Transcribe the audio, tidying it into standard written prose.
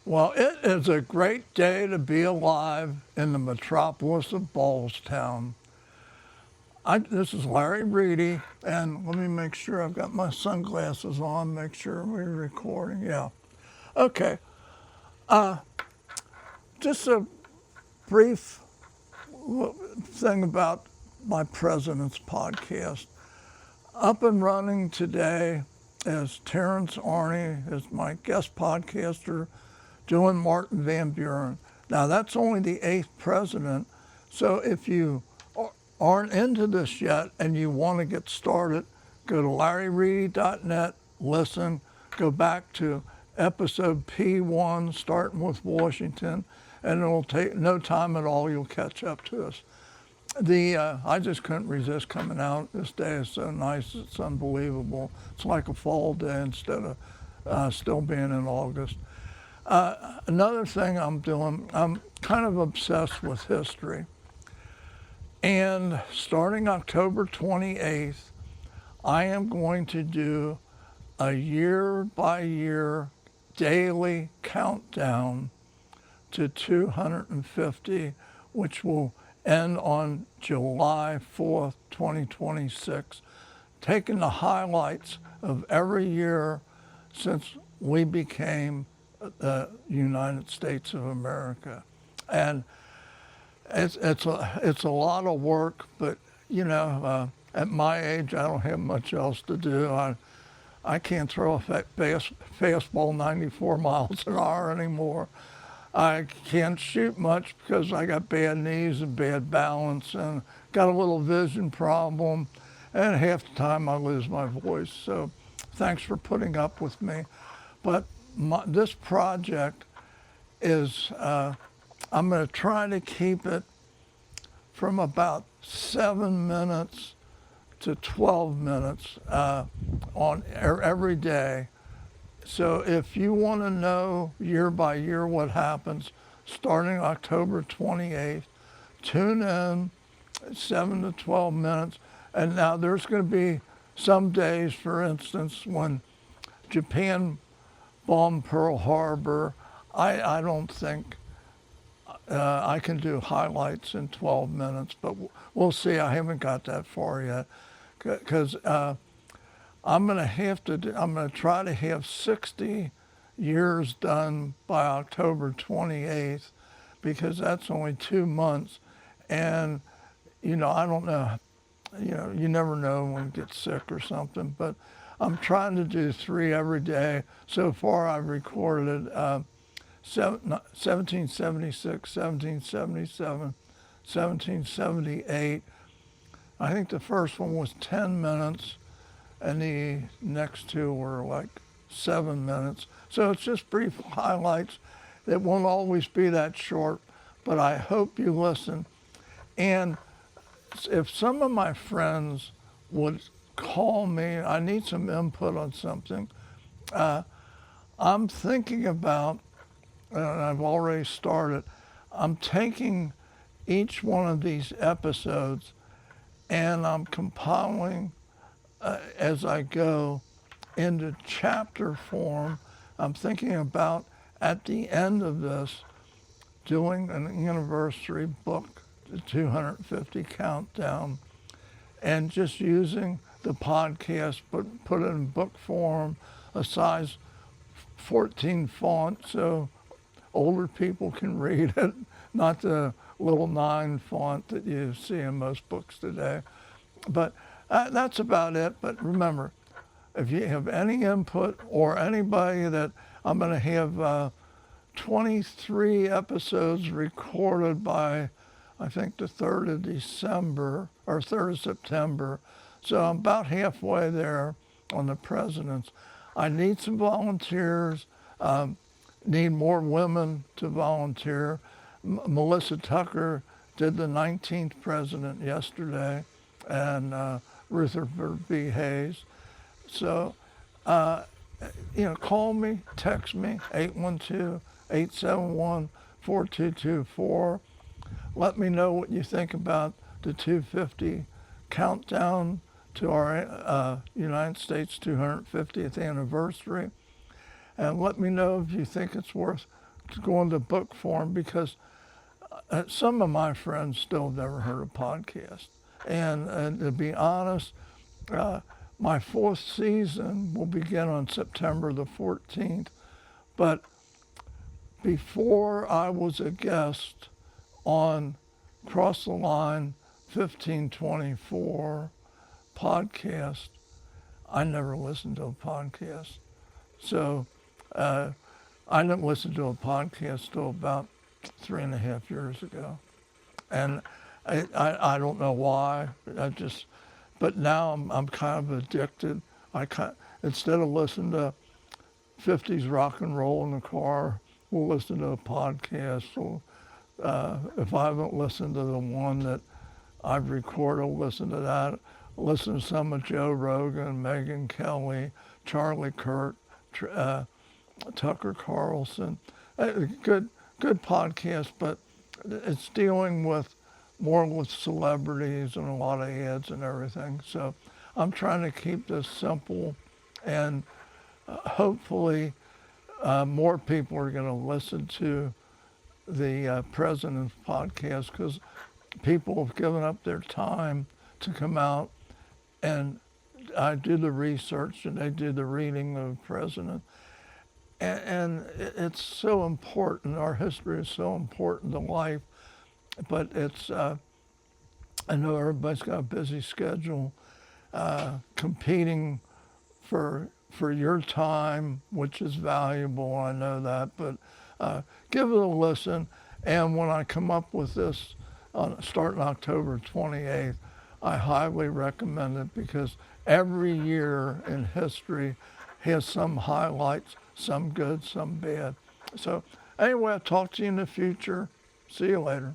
Well, it is a great day to be alive in the metropolis of Ballstown. This is Larry Reedy, and let me make sure I've got my sunglasses on, make sure we're recording. Yeah. Okay. Just a brief thing about my President's podcast. Up and running today is Terrence Arney, is my guest podcaster, doing Martin Van Buren. Now, that's only the 8th president, so if you aren't into this yet and you want to get started, go to larryreedy.net, listen, go back to episode P1, starting with Washington, and it'll take no time at all, you'll catch up to us. I just couldn't resist coming out. This day is so nice, it's unbelievable. It's like a fall day instead of still being in August. Another thing I'm doing, I'm kind of obsessed with history. And starting October 28th, I am going to do a year by year daily countdown to 250, which will end on July 4th, 2026, taking the highlights of every year since we became the United States of America. And it's a lot of work, but at my age, I don't have much else to do. I can't throw a fastball 94 miles an hour anymore. I can't shoot much because I got bad knees and bad balance and got a little vision problem. And half the time I lose my voice. So thanks for putting up with me. But this project is, I'm going to try to keep it from about 7 minutes to 12 minutes on every day. So if you want to know year by year what happens, starting October 28th, tune in 7 to 12 minutes. And now there's going to be some days, for instance, when Japan bombed Pearl Harbor. I don't think I can do highlights in 12 minutes, but we'll see. I haven't got that far yet because I'm going to try to have 60 years done by October 28th because that's only 2 months. And, I don't know, you never know when you get sick or something, but I'm trying to do 3 every day. So far I've recorded 1776, 1777, 1778. I think the first one was 10 minutes. And the next 2 were like 7 minutes. So it's just brief highlights. It won't always be that short, but I hope you listen. And if some of my friends would call me, I need some input on something. I'm thinking about, and I've already started, I'm taking each one of these episodes and I'm compiling as I go into chapter form. I'm thinking about at the end of this doing an anniversary book, the 250 countdown, and just using the podcast, but put it in book form, a size 14 font so older people can read it, not the little 9 font that you see in most books today. But that's about it. But remember, if you have any input or anybody that I'm going to have 23 episodes recorded by, I think, the 3rd of December or 3rd of September. So I'm about halfway there on the presidents. I need some volunteers, need more women to volunteer. Melissa Tucker did the 19th president yesterday, and Rutherford B. Hayes. So, call me, text me, 812-871-4224. Let me know what you think about the 250 countdown to our United States 250th anniversary. And let me know if you think it's worth to go into book form because some of my friends still have never heard a podcast. And to be honest, my fourth season will begin on September the 14th. But before I was a guest on Cross the Line 1524 podcast, I never listened to a podcast. So I didn't listen to a podcast till about 3.5 years ago. And I don't know why. But now I'm kind of addicted. Instead of listening to 50s rock and roll in the car, we'll listen to a podcast. So if I haven't listened to the one that I've recorded, I'll listen to that. I'll listen to some of Joe Rogan, Megyn Kelly, Charlie Kirk, Tucker Carlson. Good podcast, but it's dealing more with celebrities and a lot of ads and everything. So I'm trying to keep this simple, and hopefully more people are going to listen to the President's podcast because people have given up their time to come out, and I do the research and they do the reading of the President. And it's so important. Our history is so important to life, but it's, I know everybody's got a busy schedule, competing for your time, which is valuable, I know that, but give it a listen. And when I come up with this, starting October 28th, I highly recommend it because every year in history has some highlights, some good, some bad. So anyway, I'll talk to you in the future. See you later.